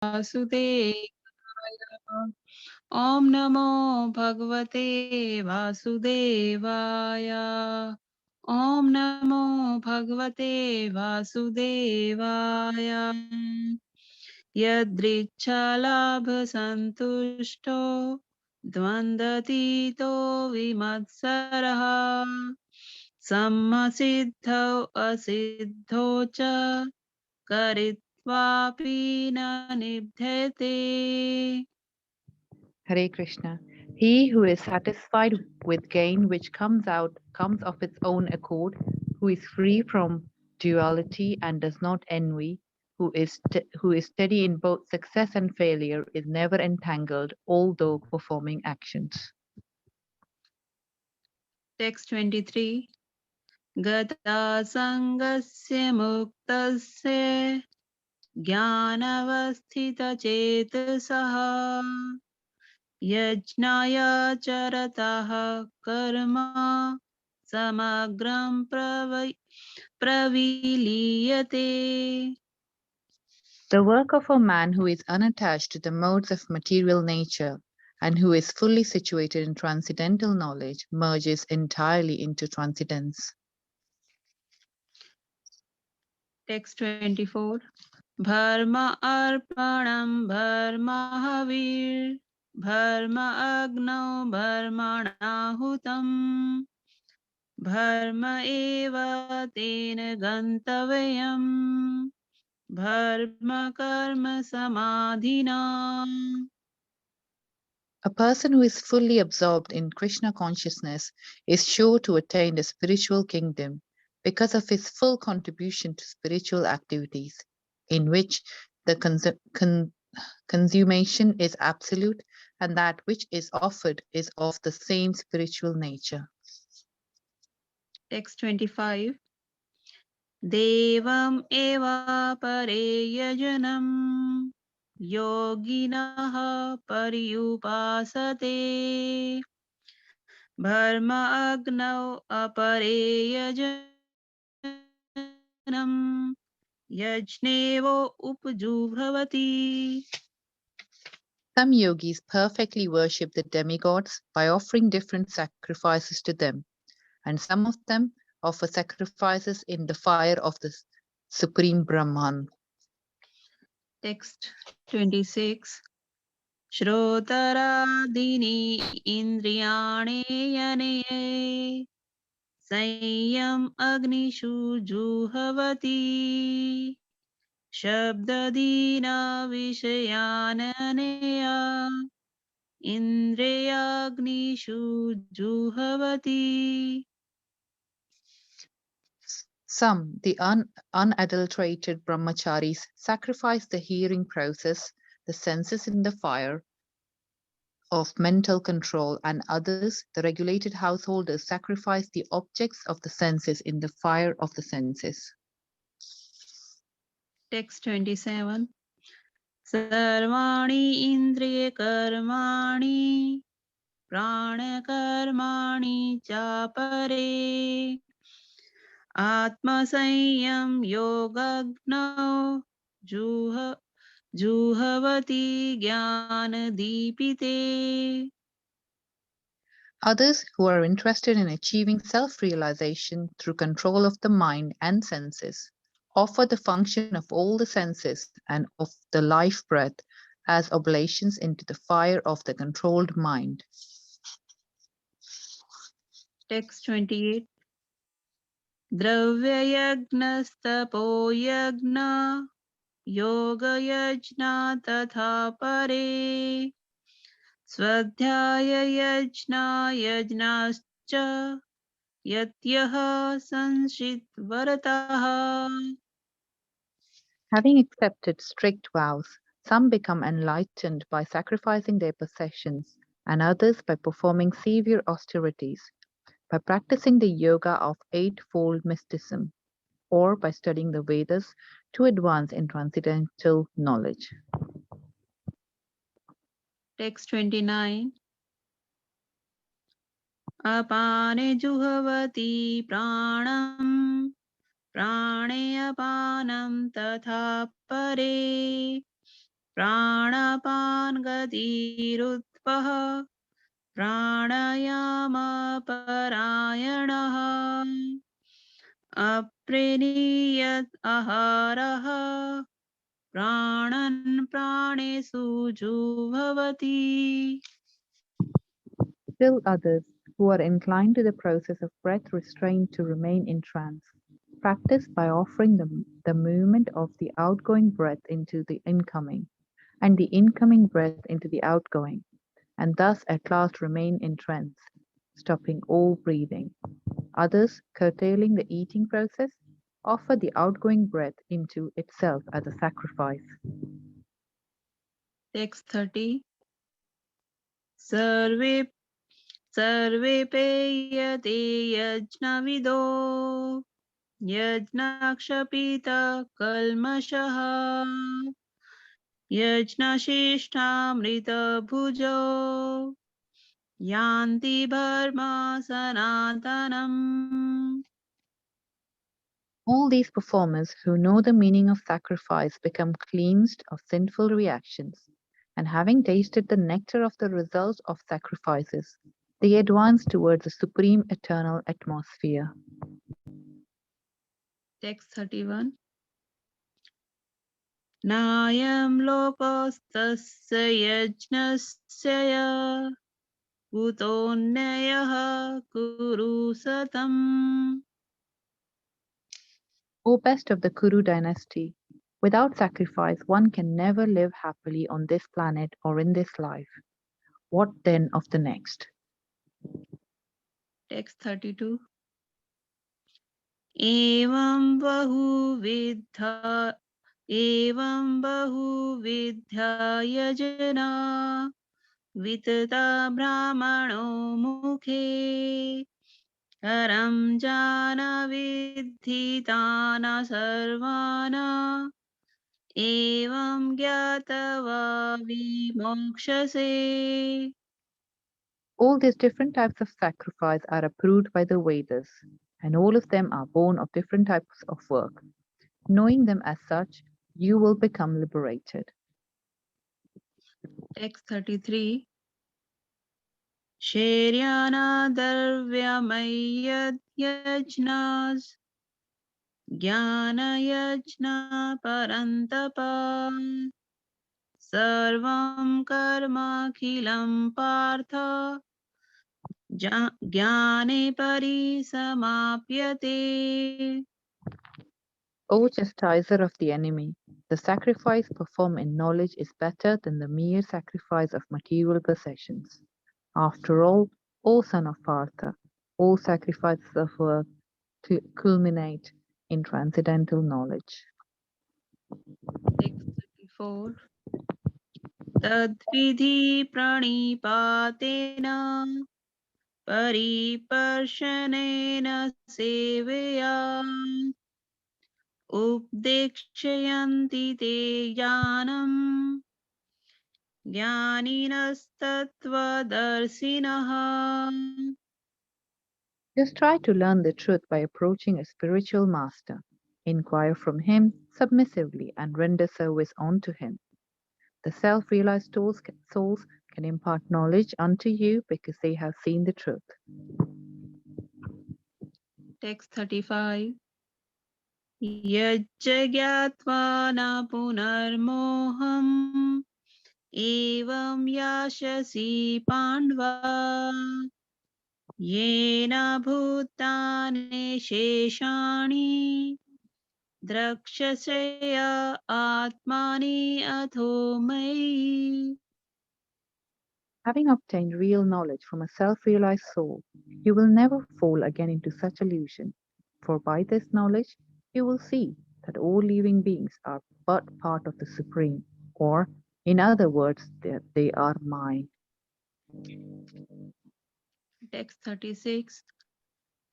वासुदेवाय। ॐ नमो भगवते वासुदेवाय। ॐ नमो भगवते वासुदेवाय। यदृच्छालाभसन्तुष्टो द्वन्द्वतीतो विमत्सरः सम्मसिद्धौ असिद्धौ च करित्वापि न निबध्यते। Hare Krishna. He who is satisfied with gain which comes of its own accord, who is free from duality and does not envy, who is steady in both success and failure, is never entangled, although performing actions. Text 23. गता सङ्गस्य मुक्तस्य ज्ञानवस्थितचेतसः यज्ञाय चरतः कर्म समग्रं प्रविलीयते। The work of a man who is unattached to the modes of material nature and who is fully situated in transcendental knowledge merges entirely into transcendence. Text 24. भर्म अर्पणं भर्महविर् भर्म अग्नौ भर्मणाहुतम् verb एव तेन गन्तव्यम् भर्म कर्म समाधिना। A person who is fully absorbed in Krishna consciousness is sure to attain the spiritual kingdom because of his full contribution to spiritual activities, in which the consummation is absolute and that which is offered is of the same spiritual nature. Text 25. देवम् एवापरे यजनम् योगिनः पर्युपासते verb अग्नौ अपरे यजनम् यज्ञेवो उपजुह्वति। Some yogis perfectly worship the demigods by offering different sacrifices to them, and some of them offer sacrifices in the fire of the Supreme Brahman. Text 26. श्रोतरादीनि इन्द्रियाणि यने संयम अग्निषु जुह्वति शब्ददीना विषयाननया इन्द्रियाग्निषु जुह्वति। Some, the unadulterated brahmacharis, sacrifice the hearing process, the senses in the fire of mental control, and others, the regulated householders, sacrifice the objects of the senses in the fire of the senses. Text 27. सर्वाणि इन्द्रियकर्माणि प्राणकर्माणि चापरे आत्मसंयम योगज्ञौ जुह्वति ज्ञानदीपिते। Others, who are interested in achieving self-realization through control of the mind and senses, offer the function of all the senses and of the life breath as oblations into the fire of the controlled mind. Text 28. द्रव्ययज्ञस्तपोयज्ञ योगयज्ञ तथा परे स्वाध्याययज्ञाश्च यत्यः संशितव्रतः। Having accepted strict vows, some become enlightened by sacrificing their possessions, and others by performing severe austerities, by practicing the yoga of eightfold mysticism, or by studying the Vedas to advance in transcendental knowledge. Text 29. अपाने जुह्वति प्राणं प्राणे अपानं तथा परे प्राणापान गतिरुत्वः प्राणायामपरायणः अप्रणीयत आहारः प्राणन् प्राणेषु जुह्वति. Still others, who are inclined to the process of breath restraint to remain in trance, practice by offering the movement of the outgoing breath into the incoming, and the incoming breath into the outgoing, and thus at last remain in trance, stopping all breathing. Others, curtailing the eating process, offer the outgoing breath into itself as a sacrifice. Text 30. सर्वे पेयते यज्ञविदो यज्ञक्षपितकल्मषः यज्ञशिष्टामृतभुजो यान्ति धर्मा सनातनम्. All these performers who know the meaning of sacrifice become cleansed of sinful reactions, and having tasted the nectar of the result of sacrifices, they advance towards the supreme eternal atmosphere. Text 31. नायं लोकस्तस्य यज्ञस्य कुतोऽन्यः कुरु सतम्. O best of the Kuru dynasty, without sacrifice one can never live happily on this planet or in this life. What then of the next? Text 32. एवं बहुविधा यजना वितता ब्राह्मणो मुखे करं जान विद्धितान् सर्वान् एवं ज्ञात्वा विमोक्ष्यसे. All these different types of sacrifice are approved by the Vedas, and all of them are born of different types of work. Knowing them as such, you will become liberated. Text 33. शैर्यानादर्व्यमय्यज्ञास् ज्ञानयज्ञा परन्तपा सर्वं कर्माखिलं पार्थ ज्ञाने परिसमाप्यते. O chastiser of the enemy, the sacrifice performed in knowledge is better than the mere sacrifice of material possessions. After all, O son of Partha, all sacrifices of work culminate in transcendental knowledge. Text 34. तद्विधि प्रणिपातेन परिपर्शनेन सेवया उपदेक्षयन्ति ते ज्ञानम् ज्ञानिनस्तत्त्वदर्शिनः. Just try to learn the truth by approaching a spiritual master. Inquire from him submissively and render service unto him. The self-realized souls can impart knowledge unto you because they have seen the truth. Text 35. यज्ज्ञात्वा न पुनर्मोहम् एवं यास्यसि पाण्डवा येन भूतानि शेषाणि द्रक्ष्यसे आत्मानि अथो मयि. Having obtained real knowledge from a self-realized soul, you will never fall again into such illusion. For by this knowledge, you will see that all living beings are but part of the Supreme, or, in other words, that they are mine. Text 36.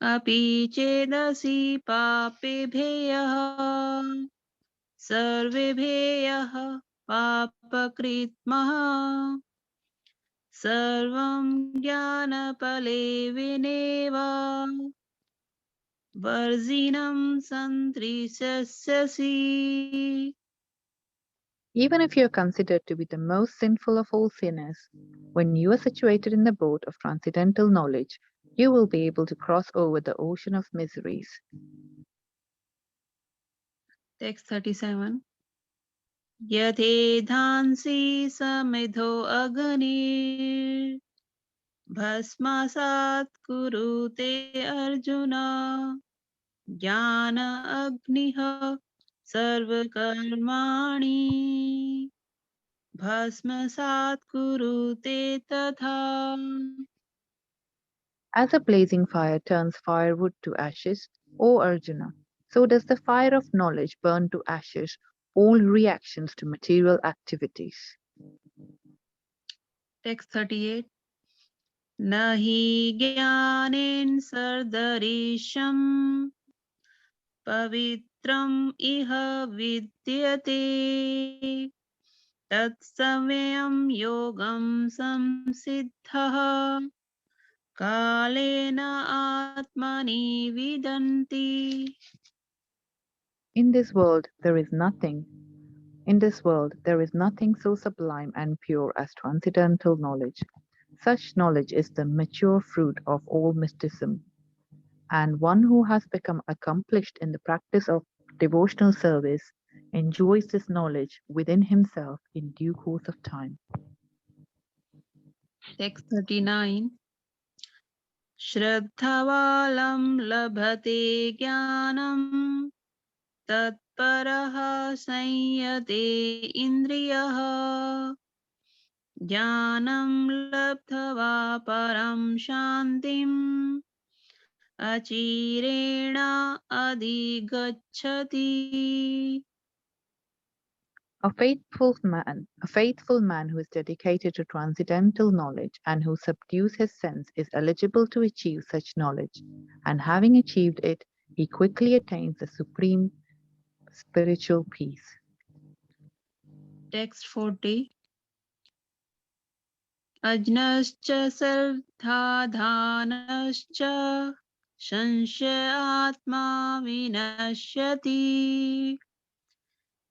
अपि चेदसि पापेभ्यः सर्वेभ्यः पापकृत्मः सर्वं ज्ञानफलेनेव वर्जिनं सन्तृष्यसि. Even if you are considered to be the most sinful of all sinners, when you are situated in the boat of transcendental knowledge, you will be able to cross over the ocean of miseries. Text 37. यथेधांसि समिधो अग्निर् भस्मासात् कुरुते अर्जुन ज्ञान अग्निः सर्वकर्माणि भस्मसात् कुरुते तथा. As a blazing fire turns firewood to ashes, O Arjuna, so does the fire of knowledge burn to ashes all reactions to material activities. Text 38. न हि ज्ञानेन सदृशम् पवित्रम् इह विद्यते तत्समयं योगं संसिद्धः कालेन आत्मनि विदन्ति. In this world there is nothing so sublime and pure as transcendental knowledge. Such knowledge is the mature fruit of all mysticism, and one who has become accomplished in the practice of devotional service enjoys this knowledge within himself in due course of time. Text 39. श्रद्धावालं लभते ज्ञानं तत्परः संयते इन्द्रियः ज्ञानं लब्ध्वा परं शान्तिम् अचिरेण अधिगच्छति. A faithful man who is dedicated to transcendental knowledge and who subdues his sense is eligible to achieve such knowledge, and having achieved it, he quickly attains the supreme spiritual peace. Text 40. अज्ञश्च श्रद्धाधानश्च संशयात्मा विनश्यति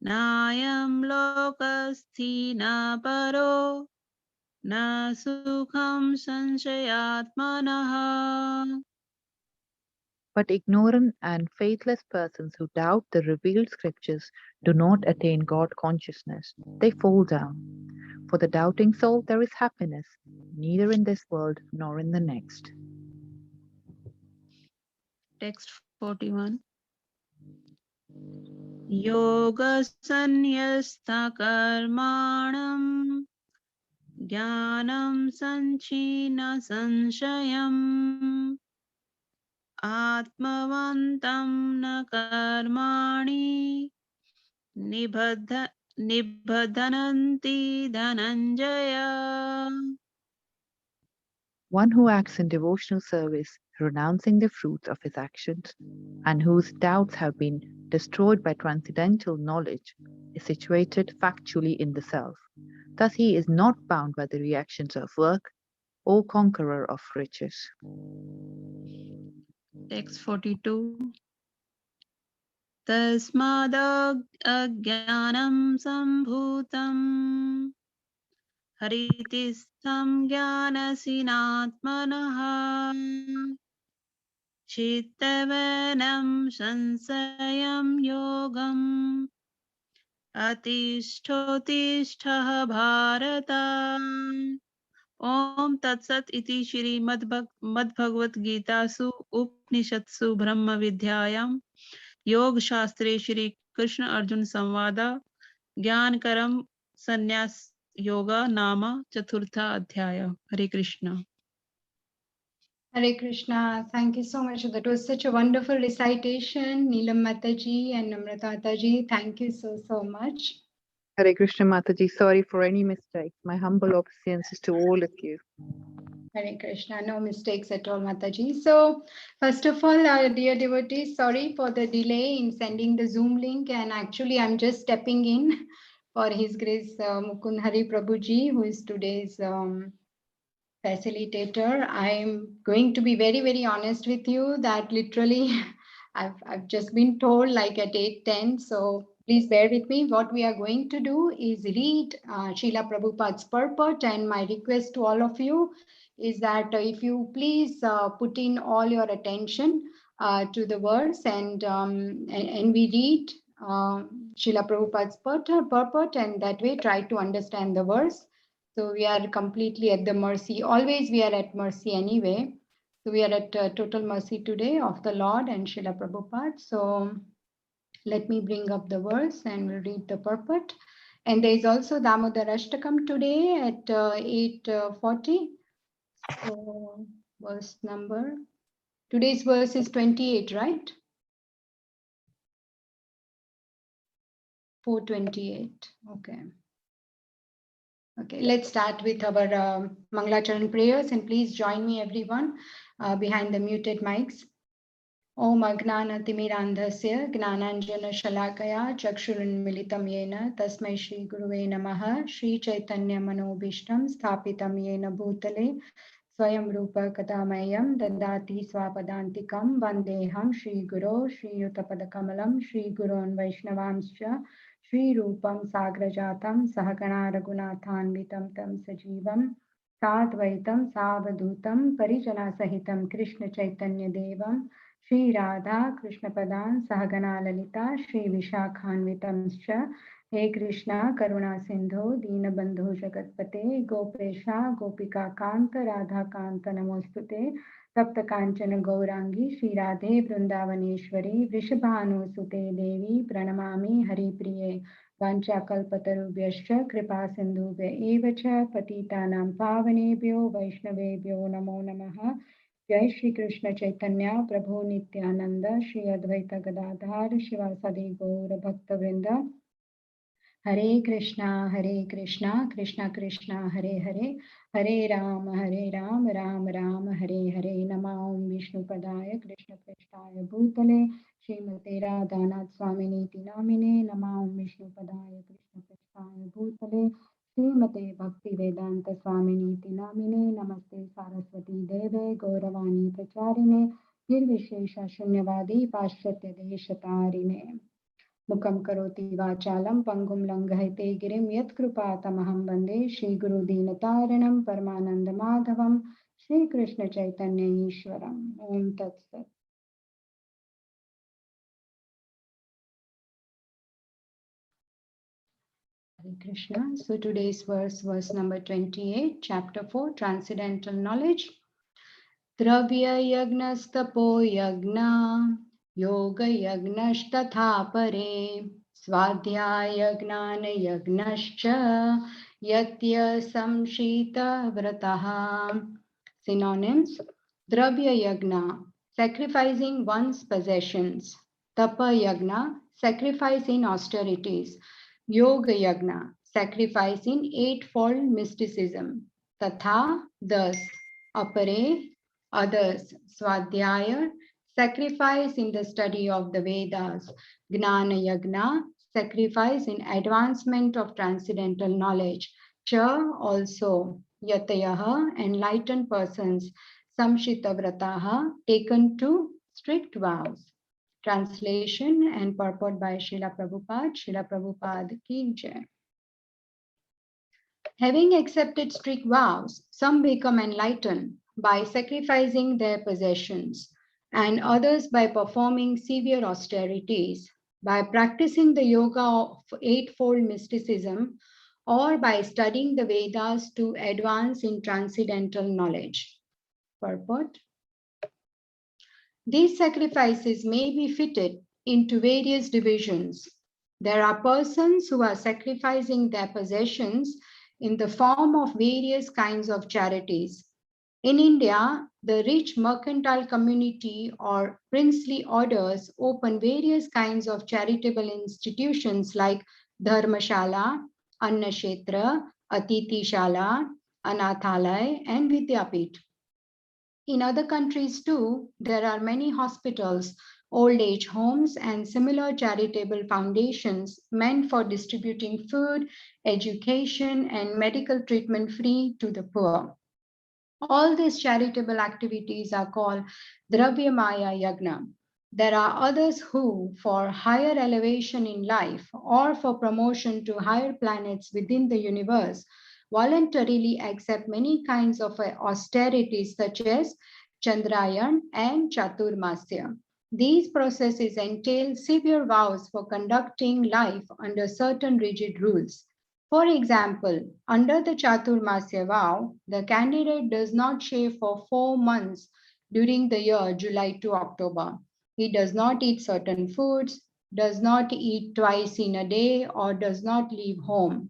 नायं लोकस्थि न परो न सुखं संशयात्मनः. But ignorant and faithless persons who doubt the revealed scriptures do not attain God consciousness. They fall down. For the doubting soul there is happiness, neither in this world nor in the next. Text 41. योगसन्न्यस्तकर्माणं ज्ञानं संच्छिन्न संशयम् आत्मवन्तं न कर्माणि निबध्नन्ति Dhananjay. One who acts in devotional service, renouncing the fruits of his actions, and whose doubts have been destroyed by transcendental knowledge, is situated factually in the self. Thus he is not bound by the reactions of work, O conqueror of riches. Text 42. तस्मादज्ञानं सम्भूतं हरितिस्थं ज्ञानसिनात्मनः चित्तवनं संशयं योगम् अतिष्ठोतिष्ठः भारत. ओम तत्सत इति श्रीमद्भगवत गीतासु उपनिषत्सु ब्रह्म विद्यायां योग शास्त्रे श्री कृष्ण अर्जुन संवाद ज्ञानकरम संन्यास योग नाम चतुर्थ अध्याय. हरे Krishna. Hare Krishna. Thank you so much. That was such a wonderful recitation. Neelam Mataji and Namrata Mataji, thank you so much. Hare Krishna Mataji, sorry for any mistakes. My humble obeisances to all of you. Hare Krishna, no mistakes at all, Mataji. So, first of all, dear devotees, sorry for the delay in sending the Zoom link. And actually, I'm just stepping in for His Grace Mukund Hari Prabhuji, who is today's facilitator. I'm going to be very, very honest with you that literally I've just been told like at 8:10. So Please bear with me. What we are going to do is read Srila Prabhupada's purport, and my request to all of you is that if you please put in all your attention to the verse and we read Srila Prabhupada's purport, and that way try to understand the verse. So we are completely at the mercy. Always we are at mercy anyway. So we are at total mercy today of the Lord and Srila Prabhupada. So let me bring up the verse and we'll read the purport. And there is also Damodar Ashtakam today at 8:40. So verse number, today's verse is 28, right? 428. Okay. Okay, let's start with our Mangalacharan prayers, and please join me everyone behind the muted mics. Om Agnanatimirandhasya Gnananjana Shalakaya Chakshurunmilitam Yena Tasmai Shri Guruve Namaha Shri Chaitanya Manobishtam Sthapitam Yena Bhutale Swayam Rupa Kadamayam Dadati Swapadantikam Vandeham Shri Guru Shri Yutapadakamalam Shri Gurun Vaishnavamscha Shri Rupam Sagrajatam Sahagana Raghunathanvitam Tam Sajivam Sadvaitam Savadutam Parijana Sahitam Krishna Chaitanya Devam Shri Radha Krishna Padan Sahagana Lalita Shri Vishakhanvitamscha He Krishna Karuna Sindhu Deenabandhu Jagatpate Gopesha Gopika Kanta Radha Kanta Namostute Tapta Kanchana Gaurangi Shri Radhe Vrindavaneshwari Vrishabhanu Sute Devi Pranamami Hari Priye Vancha Kalpatarubhyascha Kripa Sindhubhya Evacha Patitanam Pavanebhyo Vaishnavebhyo Namo Namaha Jai Shri Krishna Chaitanya Prabhu Nityananda Shri Advaita Gadadhar Shivasadi Gaura Bhakta Vrinda Hare Krishna Krishna Krishna Hare Hare Hare Ram Ram Ram Hare Hare Namah Vishnu Padaya Krishna Prasthaya Bhutale Srimate Radhanath Swaminiti Namine Namah Vishnu Padaya Krishna Prasthaya Bhutale Srimate Bhakti Vedanta Swaminiti Namine Namaste Saraswati Deve Gauravani Pracharine Nirvishesha Shunyavadi Paschatya Deshatarine Mukam Karoti Vachalam Pangum Langhite Girim Yatkrupa Tamaham Bande Shri Guru Dinataranam Paramananda Madhavam Shri Krishna Chaitanya Ishwaram Om Tat Sat. Hare Krishna. So today's verse number 28, chapter 4, Transcendental Knowledge. Dravya Yagnastapo Yagna Yoga Yagnashtatha Pare Swadhyaya Gnana Yagnascha Yatya Samshita Vrataha. Synonyms: Dravya Yagna, sacrificing one's possessions. Tapa Yagna, sacrifice in austerities. Yoga Yagna, sacrifice in eightfold mysticism. Tatha, thus. Apare, others. Swadhyaya, sacrifice in the study of the Vedas. Gnana Yagna, sacrifice in advancement of transcendental knowledge. Cha, also. Yatayaha, enlightened persons. Samshita Vrataha, taken to strict vows. Translation and purport by Srila Prabhupada. Srila Prabhupada ki jai. Having accepted strict vows, some become enlightened by sacrificing their possessions, and others by performing severe austerities, by practicing the yoga of eightfold mysticism, or by studying the Vedas to advance in transcendental knowledge. Purport. These sacrifices may be fitted into various divisions. There are persons who are sacrificing their possessions in the form of various kinds of charities. In India, the rich mercantile community or princely orders open various kinds of charitable institutions like Dharmashala, Annakshetra, Atiti Shala, Anathalaya, and Vidyapit. In other countries too, there are many hospitals, old age homes, and similar charitable foundations meant for distributing food, education, and medical treatment free to the poor. All these charitable activities are called Dravya Maya Yagna. There are others who, for higher elevation in life or for promotion to higher planets within the universe, voluntarily accept many kinds of austerities such as Chandrayan and Chaturmasya. These processes entail severe vows for conducting life under certain rigid rules. For example, under the Chaturmasya vow, the candidate does not shave for 4 months during the year July to October. He does not eat certain foods, does not eat twice in a day, or does not leave home.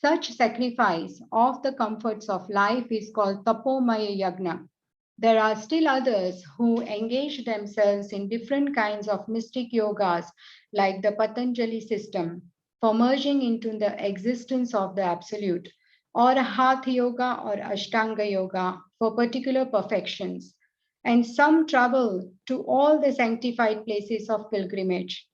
Such sacrifice of the comforts of life is called Tapomaya Yagna. There are still others who engage themselves in different kinds of mystic yogas, like the Patanjali system, for merging into the existence of the Absolute, or Hatha Yoga or Ashtanga Yoga for particular perfections. And some travel to all the sanctified places of pilgrimage.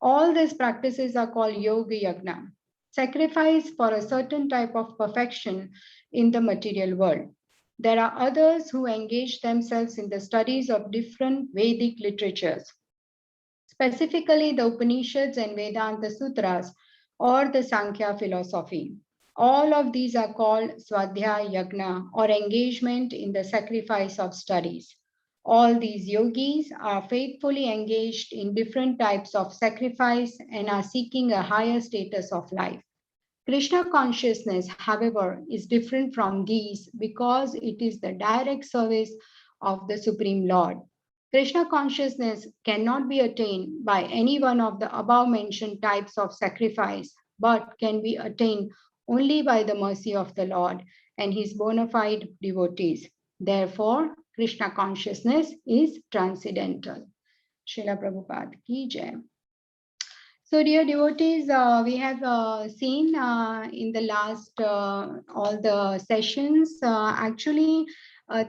All these practices are called Yoga Yagna, sacrifice for a certain type of perfection in the material world. There are others who engage themselves in the studies of different Vedic literatures, specifically the Upanishads and Vedanta Sutras or the Sankhya philosophy. All of these are called Swadhyaya Yagna or engagement in the sacrifice of studies. All these yogis are faithfully engaged in different types of sacrifice and are seeking a higher status of life. Krishna consciousness, however, is different from these because it is the direct service of the Supreme Lord. Krishna consciousness cannot be attained by any one of the above mentioned types of sacrifice, but can be attained only by the mercy of the Lord and his bona fide devotees. Therefore, Krishna consciousness is transcendental. Srila Prabhupada ki jai. So dear devotees, we have seen in the last all the sessions, actually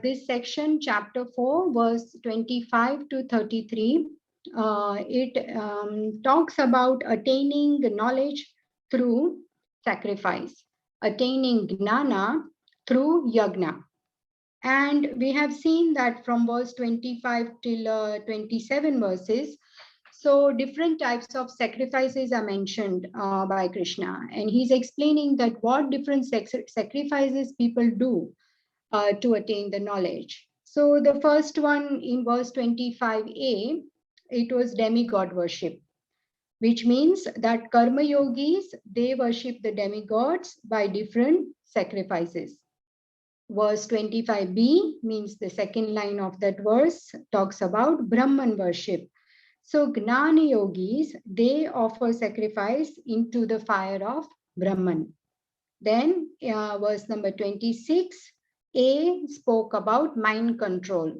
this section, chapter 4, verse 25 to 33, it talks about attaining the knowledge through sacrifice, attaining gnana through yagna. And we have seen that from verse 25 till 27 verses, so different types of sacrifices are mentioned by Krishna, and he's explaining that what different sacrifices people do to attain the knowledge. So the first one in verse 25a, it was demigod worship, which means that karma yogis, they worship the demigods by different sacrifices. Verse 25b means the second line of that verse talks about Brahman worship. So Gnana yogis, they offer sacrifice into the fire of Brahman. Then verse number 26, A spoke about mind control.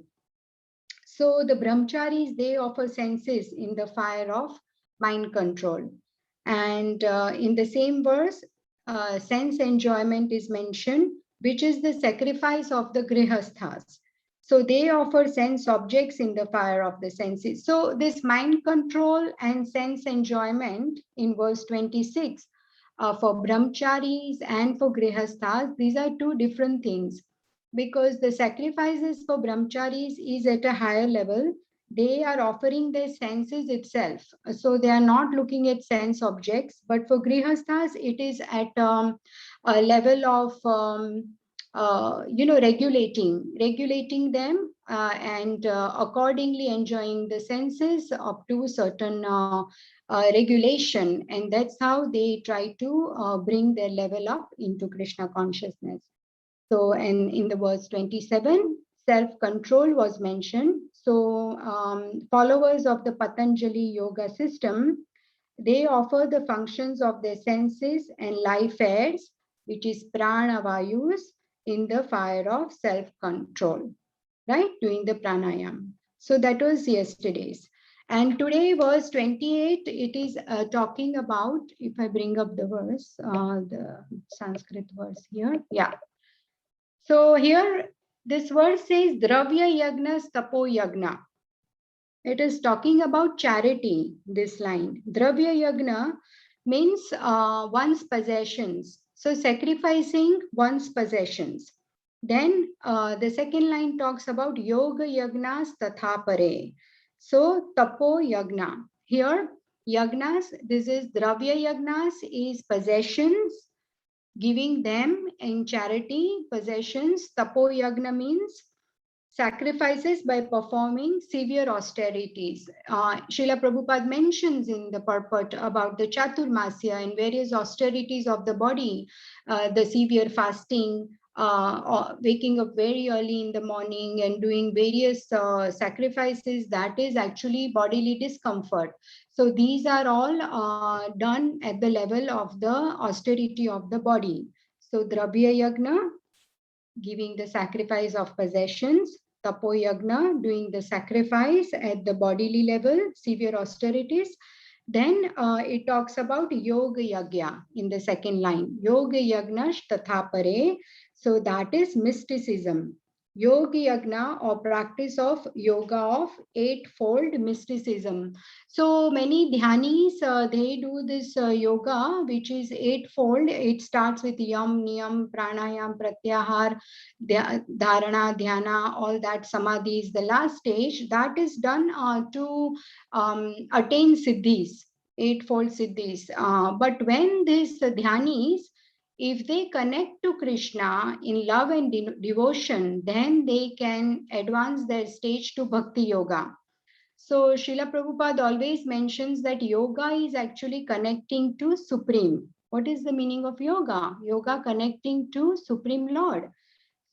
So the brahmacharis, they offer senses in the fire of mind control. And in the same verse, sense enjoyment is mentioned, which is the sacrifice of the grihasthas. So they offer sense objects in the fire of the senses. So this mind control and sense enjoyment in verse 26 for brahmacharis and for grihasthas, these are two different things, because the sacrifices for brahmacharis is at a higher level. They are offering their senses itself. So they are not looking at sense objects, but for grihasthas, it is at a level of regulating them and accordingly enjoying the senses up to certain regulation, and that's how they try to bring their level up into Krishna consciousness. So, and in the verse 27, self-control was mentioned. So followers of the Patanjali yoga system, they offer the functions of their senses and life airs, which is prana vayus, in the fire of self-control, right? Doing the pranayam. So that was yesterday's. And today, verse 28, it is talking about, if I bring up the verse, the Sanskrit verse here. Yeah. So here, this verse says, Dravya Yagna Stapo Yagna. It is talking about charity, this line. Dravya Yagna means one's possessions. So sacrificing one's possessions. Then the second line talks about Yoga Yagnas Tathapare. So tapo yagna. Here, yagnas, this is dravya yagnas, is possessions, giving them in charity, possessions. Tapo yagna means sacrifices by performing severe austerities. Srila Prabhupada mentions in the purport about the Chaturmasya and various austerities of the body, the severe fasting, waking up very early in the morning and doing various sacrifices, that is actually bodily discomfort. So these are all done at the level of the austerity of the body. So Dravya Yagna, giving the sacrifice of possessions, tapo yagna, doing the sacrifice at the bodily level, severe austerities. Then it talks about yoga yagya in the second line, yoga yagna tatha pare. So that is mysticism. Yoga yagna, or practice of yoga of eightfold mysticism. So many dhyanis, they do this yoga, which is eightfold. It starts with yam, niyam, pranayam, pratyahar, dharana, dhyana, all that. Samadhi is the last stage. That is done to attain siddhis, eightfold siddhis. But when these dhyanis, if they connect to Krishna in love and devotion, then they can advance their stage to bhakti yoga. So Srila Prabhupada always mentions that yoga is actually connecting to Supreme. What is the meaning of yoga? Yoga connecting to Supreme Lord.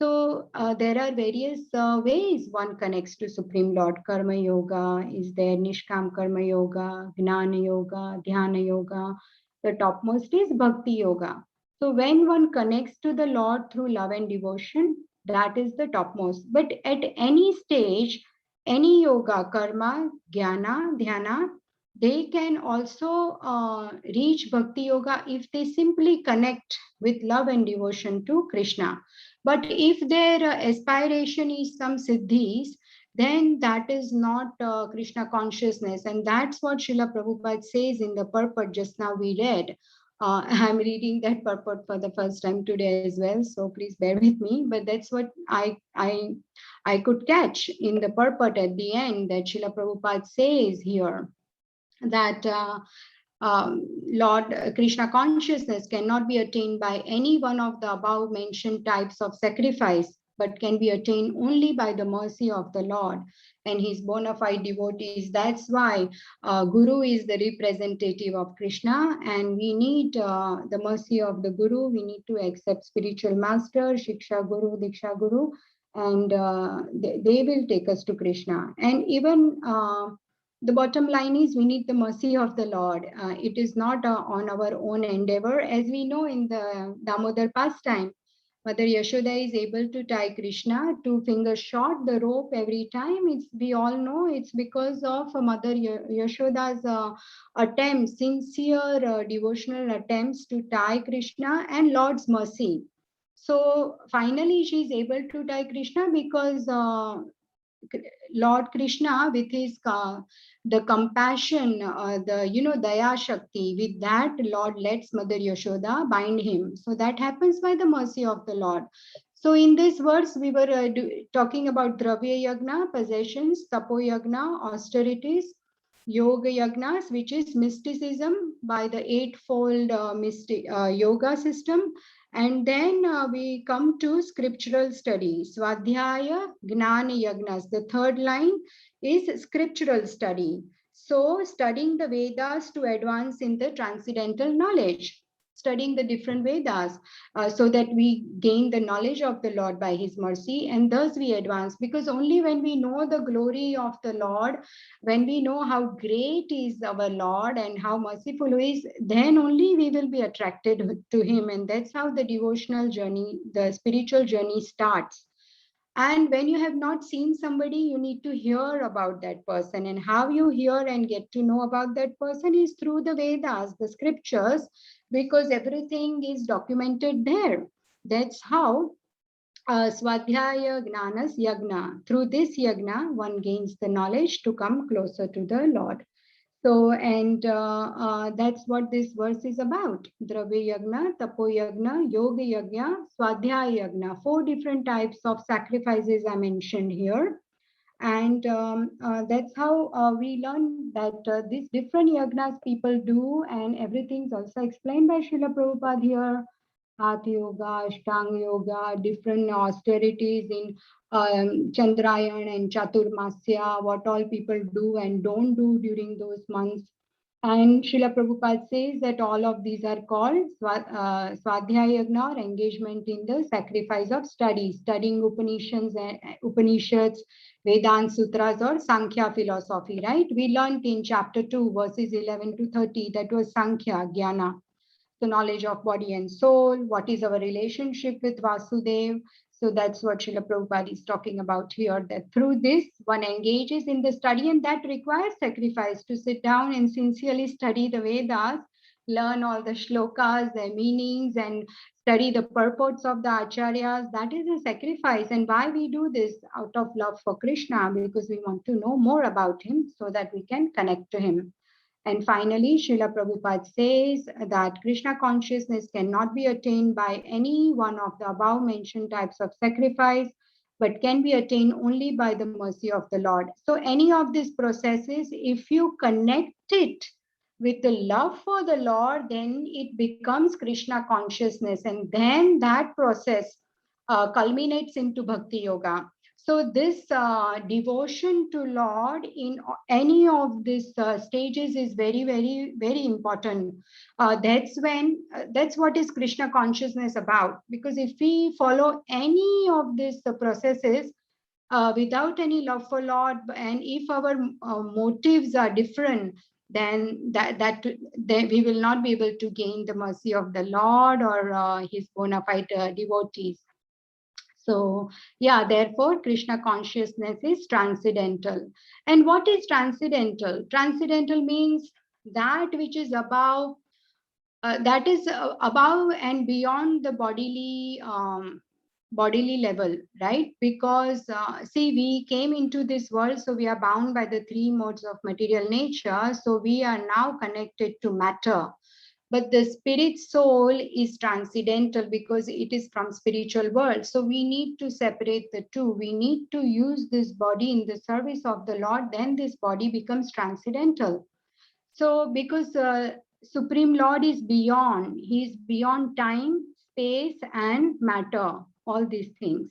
So there are various ways one connects to Supreme Lord. Karma Yoga is there, Nishkam Karma Yoga, Gnana Yoga, Dhyana Yoga. The topmost is Bhakti Yoga. So when one connects to the Lord through love and devotion, that is the topmost. But at any stage, any yoga, karma, jnana, dhyana, they can also reach Bhakti Yoga if they simply connect with love and devotion to Krishna. But if their aspiration is some siddhis, then that is not Krishna consciousness. And that's what Srila Prabhupada says in the purport just now we read. I'm reading that purport for the first time today as well, so please bear with me. But that's what I could catch in the purport at the end, that Srila Prabhupada says here that Lord Krishna consciousness cannot be attained by any one of the above mentioned types of sacrifice, but can be attained only by the mercy of the Lord and his bona fide devotees. That's why Guru is the representative of Krishna, and we need the mercy of the Guru. We need to accept spiritual master, Shiksha Guru, Diksha Guru, and they will take us to Krishna. And even the bottom line is we need the mercy of the Lord. It is not on our own endeavor. As we know in the Damodar pastime, Mother Yashoda is able to tie Krishna 2 fingers short, the rope every time. We all know it's because of Mother Yashoda's attempts, sincere devotional attempts to tie Krishna and Lord's mercy. So finally, she is able to tie Krishna because Lord Krishna, with his the compassion, the Daya Shakti, with that Lord lets Mother Yashoda bind him. So that happens by the mercy of the Lord. So in this verse, we were talking about Dravya Yagna, possessions, Tapo Yagna, austerities, Yoga Yagnas, which is mysticism by the eightfold yoga system. And then we come to scriptural study. Swadhyaya Gnana Yagnas. The third line is scriptural study. So studying the Vedas to advance in the transcendental knowledge. Studying the different Vedas so that we gain the knowledge of the Lord by his mercy, and thus we advance. Because only when we know the glory of the Lord, when we know how great is our Lord and how merciful he is, then only we will be attracted to him. And that's how the devotional journey, the spiritual journey starts. And when you have not seen somebody, you need to hear about that person. And how you hear and get to know about that person is through the Vedas, the scriptures, because everything is documented there. That's how Swadhyaya Gnanas Yagna. Through this Yagna, one gains the knowledge to come closer to the Lord. So, and that's what this verse is about. Dravya Yagna, Tapo Yagna, Yoga Yagna, Swadhyaya Yagna. 4 different types of sacrifices are mentioned here. And that's how we learn that these different yagnas people do, and everything's also explained by Srila Prabhupada here. Hatha Yoga, Ashtanga Yoga, different austerities in Chandrayaan and Chaturmasya, what all people do and don't do during those months. And Srila Prabhupada says that all of these are called Swadhyaya Yagna, or engagement in the sacrifice of study, studying Upanishads, Vedanta Sutras, or Sankhya philosophy, right? We learned in chapter 2, verses 11 to 30, that was Sankhya, Jnana, the knowledge of body and soul, what is our relationship with Vasudev. So that's what Srila Prabhupada is talking about here, that through this one engages in the study, and that requires sacrifice to sit down and sincerely study the Vedas, learn all the shlokas, their meanings, and study the purports of the acharyas. That is a sacrifice. And why we do this? Out of love for Krishna, because we want to know more about him so that we can connect to him. And finally, Srila Prabhupada says that Krishna consciousness cannot be attained by any one of the above mentioned types of sacrifice, but can be attained only by the mercy of the Lord. So any of these processes, if you connect it with the love for the Lord, then it becomes Krishna consciousness. And then that process culminates into Bhakti Yoga. So this devotion to Lord in any of these stages is very, very, very important. That's what is Krishna consciousness about. Because if we follow any of these processes without any love for Lord, and if our motives are different, then then we will not be able to gain the mercy of the Lord or his bona fide devotees. So, yeah, therefore, Krishna consciousness is transcendental. And what is transcendental? Transcendental means that which is above, above and beyond the bodily level, right? Because see, we came into this world, so we are bound by the three modes of material nature. So we are now connected to matter. But the spirit soul is transcendental because it is from spiritual world. So we need to separate the two. We need to use this body in the service of the Lord, then this body becomes transcendental. So because Supreme Lord is beyond, he is beyond time, space, and matter, all these things.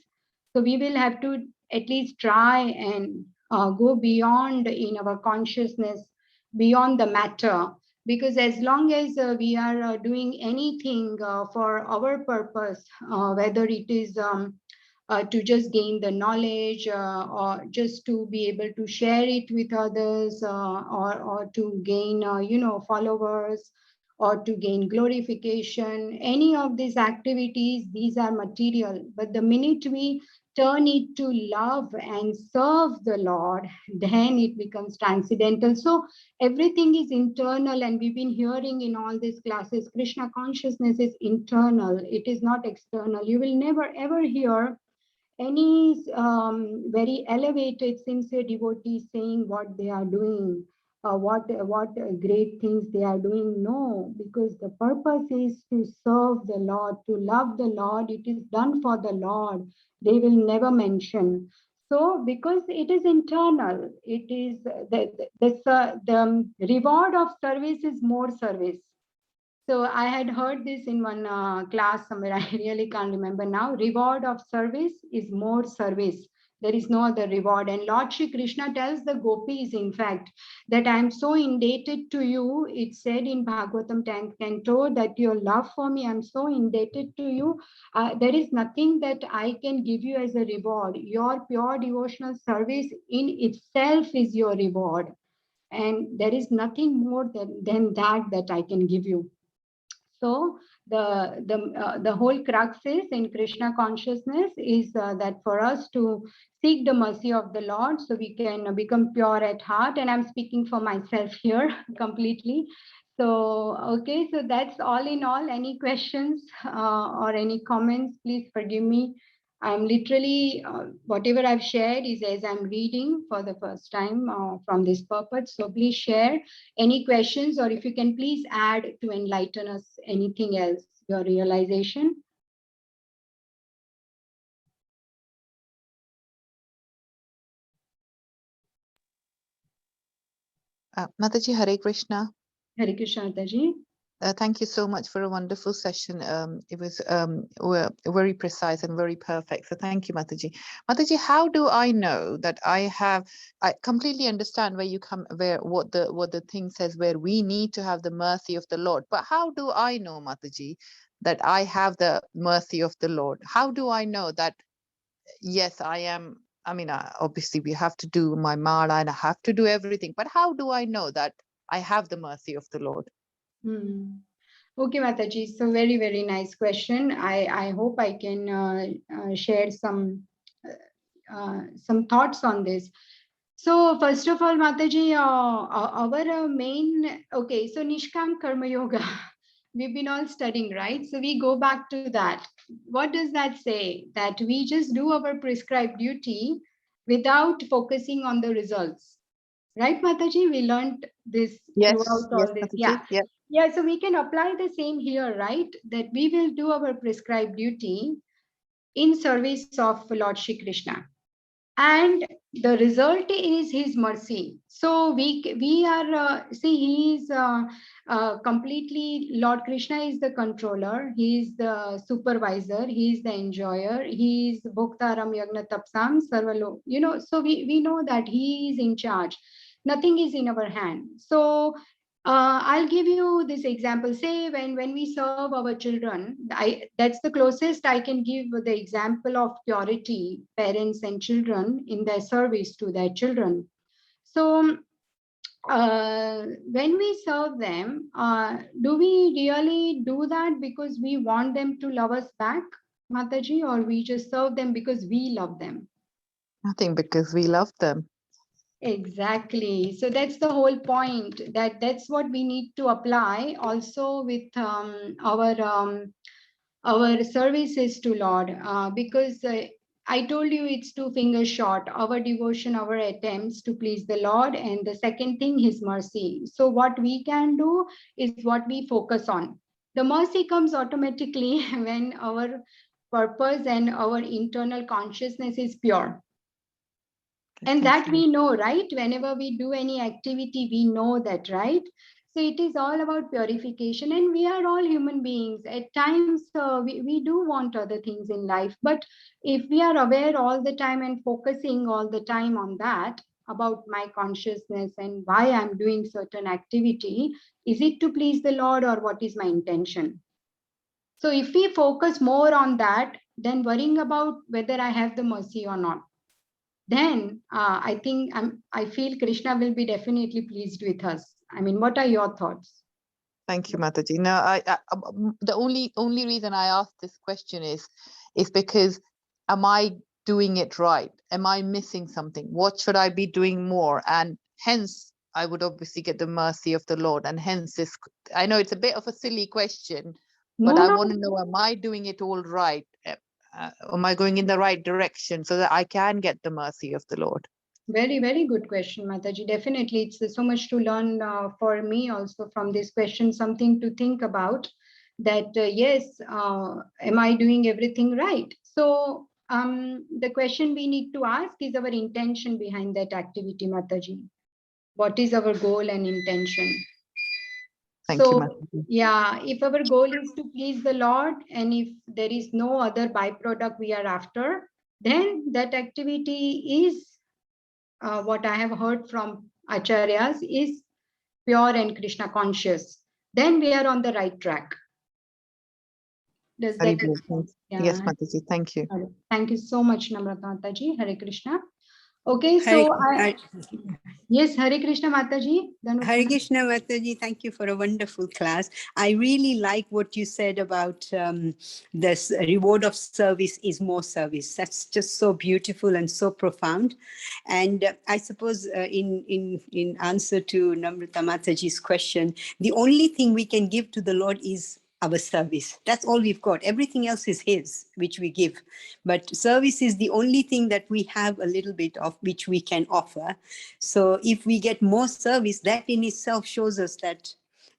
So we will have to at least try and go beyond in our consciousness, beyond the matter. Because as long as we are doing anything for our purpose, whether it is to just gain the knowledge or just to be able to share it with others or to gain, followers or to gain glorification, any of these activities, these are material. But the minute we turn it to love and serve the Lord, then it becomes transcendental. So everything is internal, and we've been hearing in all these classes, Krishna consciousness is internal. It is not external. You will never ever hear any very elevated, sincere devotees saying what they are doing, what great things they are doing. No, because the purpose is to serve the Lord, to love the Lord. It is done for the Lord. They will never mention. So, because it is internal, it is the reward of service is more service. So I had heard this in one class somewhere. I really can't remember now. Reward of service is more service. There is no other reward. And Lord Shri Krishna tells the gopis, in fact, that I am so indebted to you. It said in Bhagavatam 10th canto that your love for me, I'm so indebted to you. There is nothing that I can give you as a reward. Your pure devotional service in itself is your reward. And there is nothing more than that I can give you. So the whole crux is in Krishna consciousness is that for us to seek the mercy of the Lord so we can become pure at heart. And I'm speaking for myself here completely. So, okay, so that's all in all. Any questions or any comments, please forgive me. I'm literally, whatever I've shared is as I'm reading for the first time from this purpose. So please share any questions, or if you can please add to enlighten us anything else, your realization. Mataji, Hare Krishna. Hare Krishna, Mataji. Thank you so much for a wonderful session. It was very precise and very perfect. So thank you, Mataji. Mataji, how do I know that I completely understand what the thing says, where we need to have the mercy of the Lord. But how do I know, Mataji, that I have the mercy of the Lord? How do I know that, yes, I am? I mean, obviously we have to do my mala and I have to do everything. But how do I know that I have the mercy of the Lord? Okay, Mataji. So very, very nice question. I hope I can share some thoughts on this. So first of all, Mataji, our main, okay, so Nishkam Karma Yoga, we've been all studying, right? So we go back to that. What does that say? That we just do our prescribed duty without focusing on the results. Right, Mataji? We learned this throughout all this. Mataji, Yeah. Yeah, so we can apply the same here, right? That we will do our prescribed duty in service of Lord Shri Krishna. And the result is his mercy. So we are, see, he is completely, Lord Krishna is the controller, he is the supervisor, he is the enjoyer, he is Bhoktaram Yagna Tapsam Sarvalo, so we know that he is in charge. Nothing is in our hand. So I'll give you this example. Say when we serve our children, that's the closest I can give the example of purity, parents and children in their service to their children. So when we serve them, do we really do that because we want them to love us back, Mataji, or we just serve them because we love them? I think because we love them. Exactly. So that's the whole point. That's what we need to apply also with our services to Lord, because I told you it's 2 fingers short. Our devotion, our attempts to please the Lord, and the second thing, His mercy. So what we can do is what we focus on. The mercy comes automatically when our purpose and our internal consciousness is pure. And that we know, right? Whenever we do any activity, we know that, right? So it is all about purification, and we are all human beings. At times, we do want other things in life. But if we are aware all the time and focusing all the time on that, about my consciousness and why I'm doing certain activity, is it to please the Lord or what is my intention? So if we focus more on that, then worrying about whether I have the mercy or not, then I think I feel Krishna will be definitely pleased with us. I mean, what are your thoughts? Thank you, Mataji. No, the only reason I asked this question is because, am I doing it right? Am I missing something? What should I be doing more? And hence, I would obviously get the mercy of the Lord. And hence, I know it's a bit of a silly question, but I want to know, am I doing it all right? Am I going in the right direction so that I can get the mercy of the Lord? Very, very good question, Mataji. Definitely, it's so much to learn for me also from this question, something to think about, that yes, am I doing everything right? So the question we need to ask is our intention behind that activity, Mataji. What is our goal and intention? Thank you, Mataji. Yeah, if our goal is to please the Lord, and if there is no other byproduct we are after, then that activity is what I have heard from acharyas is pure and Krishna conscious. Then we are on the right track. Does that make sense? Yeah. Yes, Mataji, thank you. Thank you so much, Namrata Mataji. Hare Krishna. Okay, so yes, Hare Krishna Mataji. Hare Krishna Mataji, thank you for a wonderful class. I really like what you said about this reward of service is more service. That's just so beautiful and so profound. And I suppose in answer to Namrata Mataji's question, the only thing we can give to the Lord is our service. That's all we've got. Everything else is His, which we give. But service is the only thing that we have a little bit of, which we can offer. So if we get more service, that in itself shows us that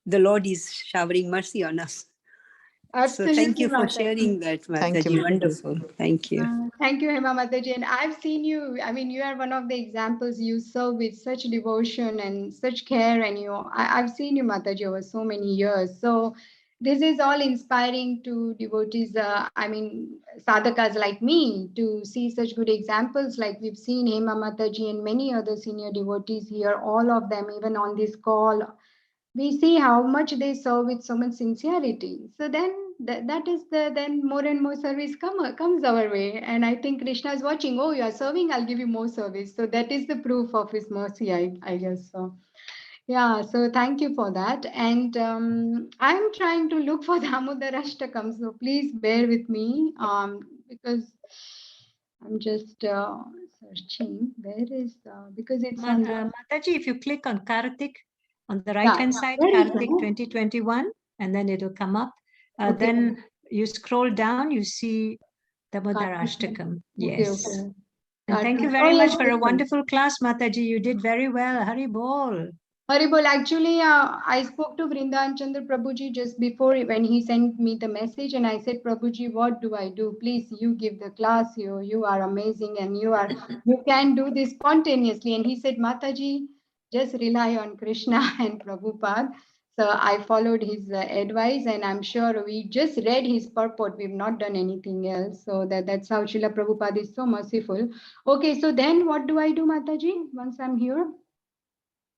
the Lord is showering mercy on us. So thank you for Mataji. sharing that, Thank you, Mataji. Mataji. Wonderful. Thank you. Thank you, Hema Mataji. And I've seen you, I mean, you are one of the examples. You serve with such devotion and such care. And I've seen you, Mataji, over so many years. So this is all inspiring to devotees, I mean, sadhakas like me, to see such good examples. Like we've seen Hema Mataji and many other senior devotees here, all of them, even on this call. We see how much they serve with so much sincerity. So then that is then more and more service comes our way. And I think Krishna is watching. Oh, you are serving, I'll give you more service. So that is the proof of his mercy, I guess so. Yeah, so thank you for that. And I'm trying to look for Damodar Ashtakam. So please bear with me because I'm just searching. Where is because it's on the Mataji, if you click on Kartik on the Yeah, right hand side, where is Kartik that? 2021, and then it'll come up. Okay. Then you scroll down, you see Damodar Kartik. Ashtakam. Okay, Yes. okay. And thank you Kartik. very Oh, much yes, for a yes, yes. wonderful class, Mataji. You did very well. Hari bol. Haribol, actually, I spoke to Vrindavan Chandra Prabhuji just before when he sent me the message, and I said, Prabhuji, what do I do? Please, you give the class. You are amazing, and you can do this spontaneously. And he said, Mataji, just rely on Krishna and Prabhupada. So I followed his advice, and I'm sure we just read his purport. We've not done anything else. So that's how Srila Prabhupada is so merciful. Okay, so then what do I do, Mataji, once I'm here?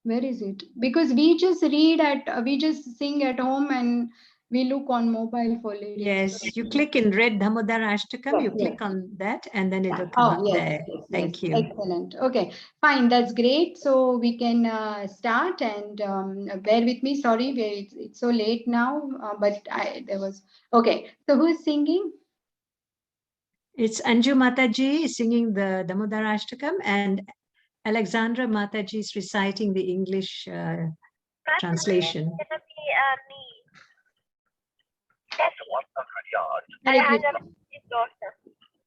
Where is it? Because we just we just sing at home and we look on mobile for lyrics. Yes, you click in red Damodar Ashtakam, you Yes, click yes. on that, and then it'll come up yes, there. yes, Thank yes. you. Excellent. Okay, fine. That's great. So we can start and bear with me. Sorry, it's so late now, but there was okay. So who's singing? It's Anju Mataji singing the Damodar Ashtakam, and Alexandra Mataji is reciting the English translation.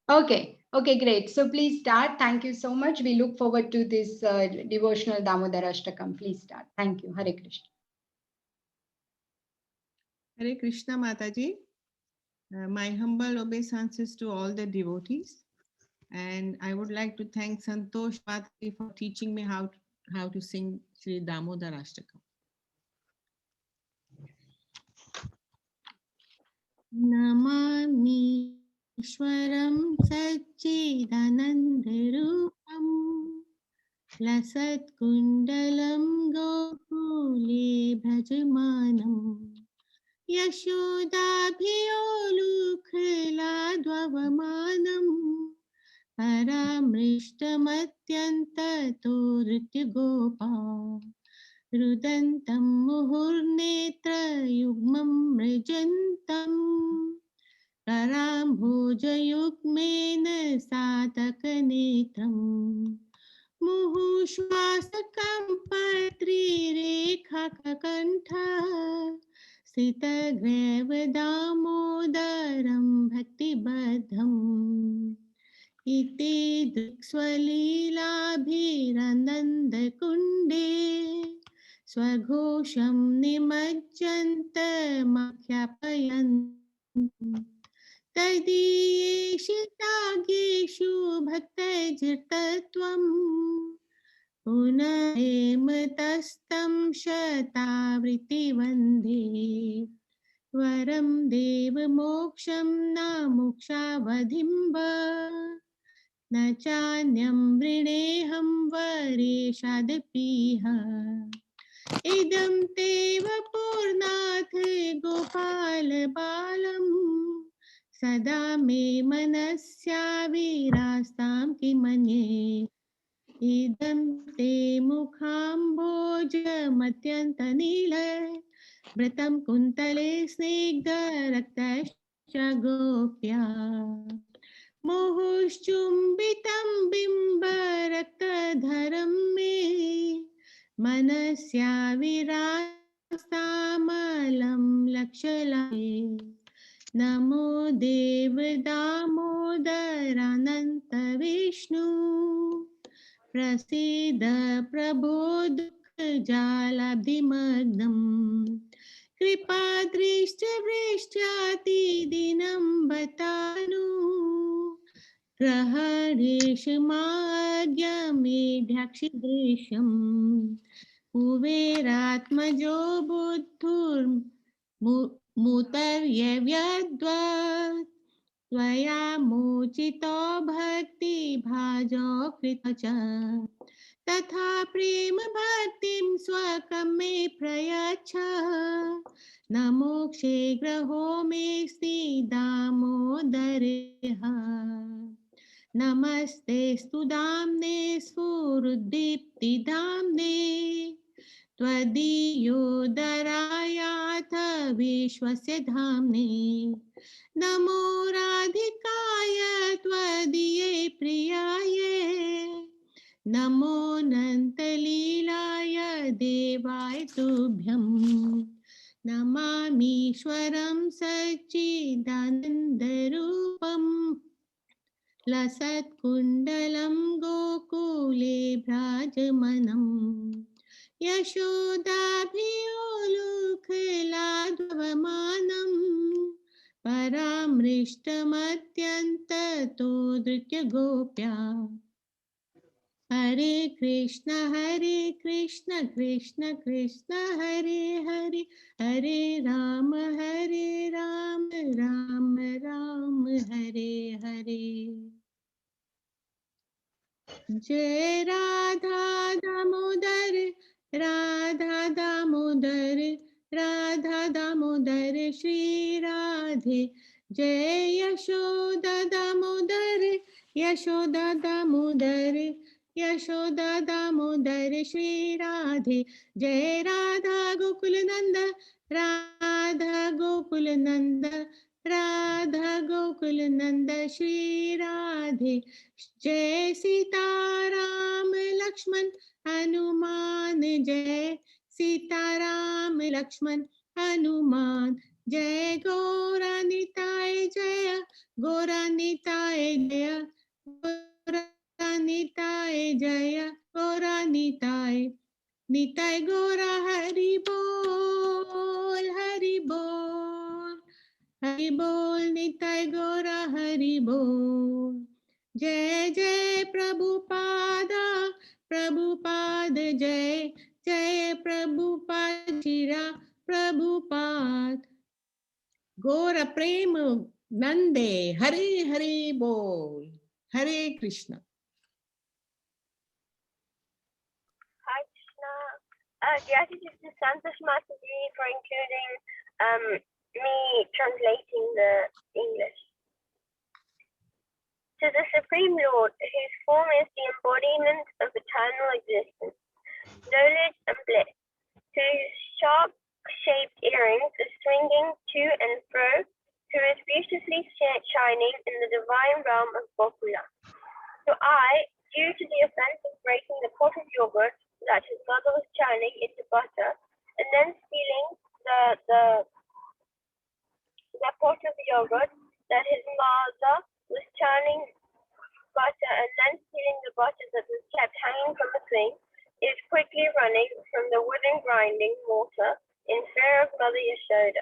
Okay, okay, great. So please start. Thank you so much. We look forward to this devotional Damodar Ashtakam. Please start. Thank you. Hare Krishna. Hare Krishna Mataji. My humble obeisances to all the devotees. And I would like to thank Santosh Mataji for teaching me how to sing Sri Damodar Ashtakam. Namami Ishwaram Satchidanandarupam Lasat Kundalam Gokule Bhajamanam Yashodabhiyolukhaladvavamanam Paramrishtamatyantato Rityagopa Rudantam Muhurnetra Yugmam Mrijantam Karambhojayugmena Satakanetram Muhushvasakam Patrirekha Sitagreva Damodaram Bhaktibadham Iti Drikswalilabhiranandakunde Swaghosham Nimajjanta Makhyapayan Tadiyeshitageshu Bhaktajirtatvam Punahematastam Shatavriti Vande Varam Deva Moksham Na Mokshavadhimba Na Chanyam Vrineham Vareshadapiha Idam Teva Purnath Gopal Balam Sada me manasya virastam kimanye Idam te mukhamboja matyantanile Vratam kuntale snigdha raktasya gopya Mohushchumbitam bimba raktadharam me Manasya virastamalam lakshalame Namo Dev Damodarananta Vishnu Prasida Prabodh Jalabdimagnam कृपा दृष्टवृष्ट्याति दिनं बतानु ग्रहणेशमाज्ञमेढ्यक्षिदृशम् कुबेरात्मजो बुद्धुर्मुतर्यव्यद्वत् त्वया मोचितो भक्तिभाजो कृत च तथा प्रेम भक्तिं स्वकं मे प्रयच्छ न मोक्षे ग्रहो मेऽस्ति दामोदरः नमस्ते स्तु दाम्ने स्फुरुद्दीप्तिदाम्ने त्वदीयोदरायाथ विश्वस्य धाम्ने नमो राधिकाय त्वदीये प्रियाय नमो नन्तलीलाय देवाय तुभ्यं नमामीश्वरं सच्चिदानन्दरूपम् लसत्कुण्डलं गोकुले भ्राजमनम् यशोदाभियोलुखलाध्वमानं परामृष्टमत्यन्ततो धृत्य गोप्या हरे कृष्ण कृष्ण कृष्ण हरे हरे हरे राम राम राम हरे हरे जय राधा दामोदर राधा दामोदर राधा दामोदर श्री राधे जय यशोदा दामोदर यशोदा दामोदर यशोदा दामोदर श्री राधे जय राधा गोकुल नंद राधा गोकुल नंद राधा गोकुल नंद श्री राधे जय सीताराम लक्ष्मण हनुमान जय सीताराम लक्ष्मण हनुमान जय गौरानिताय जय गौरानिताय जय गौरानिताय जय गौरानिताय निताय गौरा हरि बोल हरि बोल हरि बोल निताय गौरा हरि बोल जय जय प्रभुपाद जय जय प्रभुपाद शिरा प्रभुपाद गौर प्रेम नंदे हरे हरे बोल हरे Krishna Hi, Krishna. Gratitude to Santosh Mataji for including me translating the English. To the Supreme Lord, whose form is the embodiment of eternal existence, knowledge and bliss, whose sharp-shaped earrings are swinging to and fro, who is beautifully shining in the divine realm of Gokula. So I, due to the offense of breaking the pot of yogurt that his mother was churning into butter, and then stealing the pot of yogurt that his mother was churning butter, and then stealing the butter that was kept hanging from the flame, is quickly running from the wooden grinding mortar in fear of Mother Yashoda.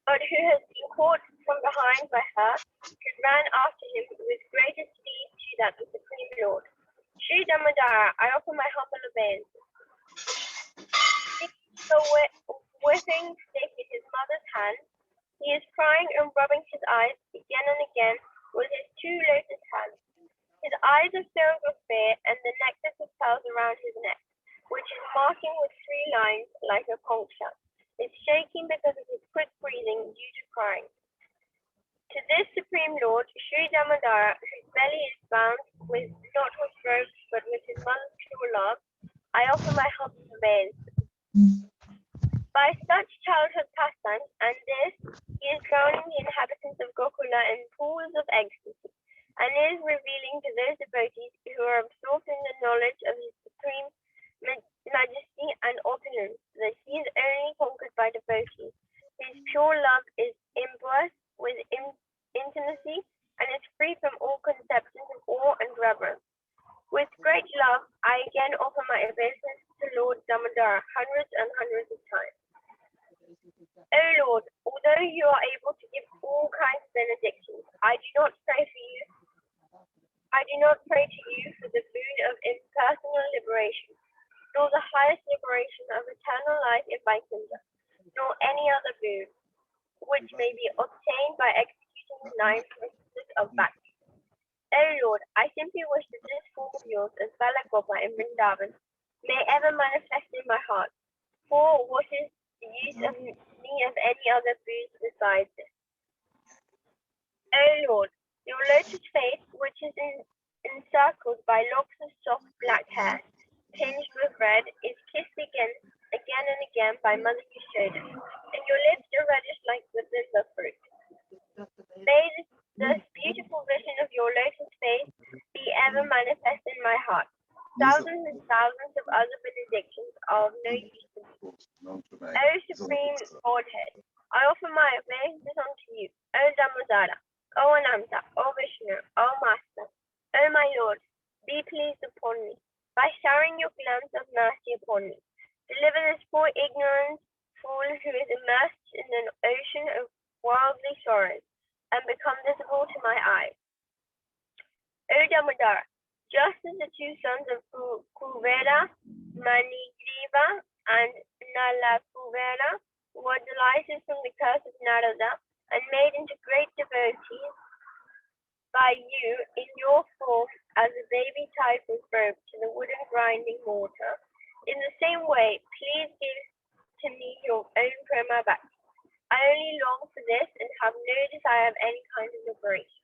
But who has been caught from behind by her, who ran after him with greater speed to that of the Supreme Lord. Sri Damodara, I offer my humble obeisance. The whipping stick in his mother's hand, he is crying and rubbing his eyes again and again with his two lotus hands. His eyes are filled with fear, and the necklace of pearls around his neck, which is marking with 3 lines like a conch shell, is shaking because of his quick breathing due to crying. To this Supreme Lord, Sri Damodara, whose belly is bound with not with ropes but with his mother's true love, I offer my humble obeisance. By such childhood pastimes and this, he is drowning the inhabitants of Gokula in pools of ecstasy, and is revealing to those devotees who are absorbed in the knowledge of his supreme majesty and opulence that he is only conquered by devotees, whose pure love is imbued with intimacy and is free from all conceptions of awe and reverence. With great love, I again offer my obeisance to Lord Damodara hundreds and hundreds of times. I do not pray to you for the boon of impersonal liberation, nor the highest liberation of eternal life in Vaikuntha, nor any other boon, which may be obtained by executing the 9 principles of bhakti. O Lord, I simply wish that this form of yours as Balagopa in Vrindavan may ever manifest in my heart. For what is the use of me of any other boons besides this? O Lord, your lotus face, which is encircled by locks of soft black hair, tinged with red, is kissed again and again by Mother Yashoda, and your lips are reddish like the bimba fruit. May this beautiful vision of your lotus face be ever manifest in my heart. Thousands and thousands of other benedictions are of no use to me. O Supreme Godhead, I offer my obeisances unto you, O Damodara, O Ananta, O Vishnu, O Master, O my Lord, be pleased upon me, by showering your glance of mercy upon me. Deliver this poor ignorant fool who is immersed in an ocean of worldly sorrows, and become visible to my eyes. O Damodara, just as the 2 sons of Kuvera, Manigriva and Nalakuvera were delighted from the curse of Narada and made into great devotees by you in your form as a baby tied with rope to the wooden grinding mortar, in the same way, please give to me your own Prema Bhakti. I only long for this and have no desire of any kind of liberation.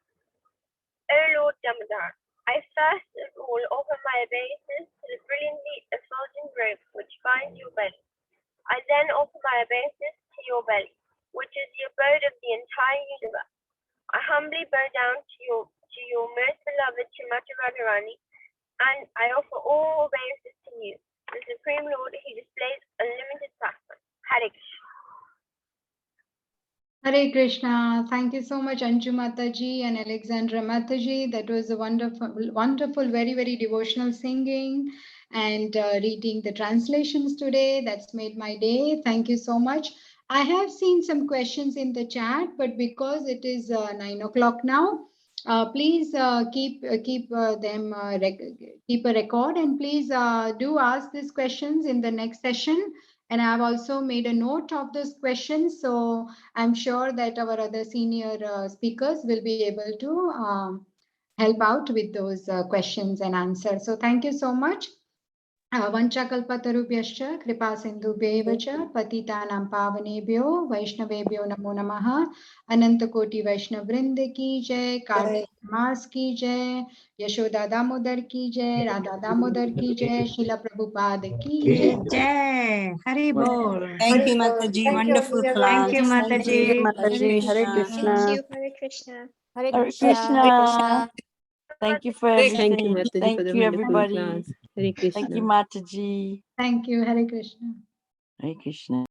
O Lord Damodar, I first of all offer my obeisance to the brilliantly effulgent rope which binds your belly. I then offer my obeisance to your belly, which is the abode of the entire universe. I humbly bow down to your most beloved Srimati Radharani, and I offer all obeisances to you, the Supreme Lord who displays unlimited pastime. Hare Krishna. Hare Krishna. Thank you so much, Anju Mataji and Alexandra Mataji. That was a wonderful, very, very devotional singing and reading the translations today. That's made my day. Thank you so much. I have seen some questions in the chat, but because it is 9 o'clock now, please keep a record, and please do ask these questions in the next session. And I've also made a note of those questions, so I'm sure that our other senior speakers will be able to help out with those questions and answers. So thank you so much. Vanchakalpatarubhyascha kripa sindhubhyeva cha patitanam pavanebhyo vaishnavebhyo namo namaha. Anantakoti Vaishnavrinde ki jai, Kartik Mas ki jai, Yashoda Damodar ki jai, Radha Damodar ki jai, Srila Prabhupada ki jai. Jai Hari Bol. Thank you, Mataji. Wonderful class. Thank you, Mataji. Mataji, Hare Krishna. Thank you, Hare Krishna. Hare Hare Krishna. Thank you for Thank everything. you, Mataji, for Thank the you, wonderful everybody. class. Hare Krishna. Thank you, Mataji. Thank you, Hare Krishna. Hare Krishna.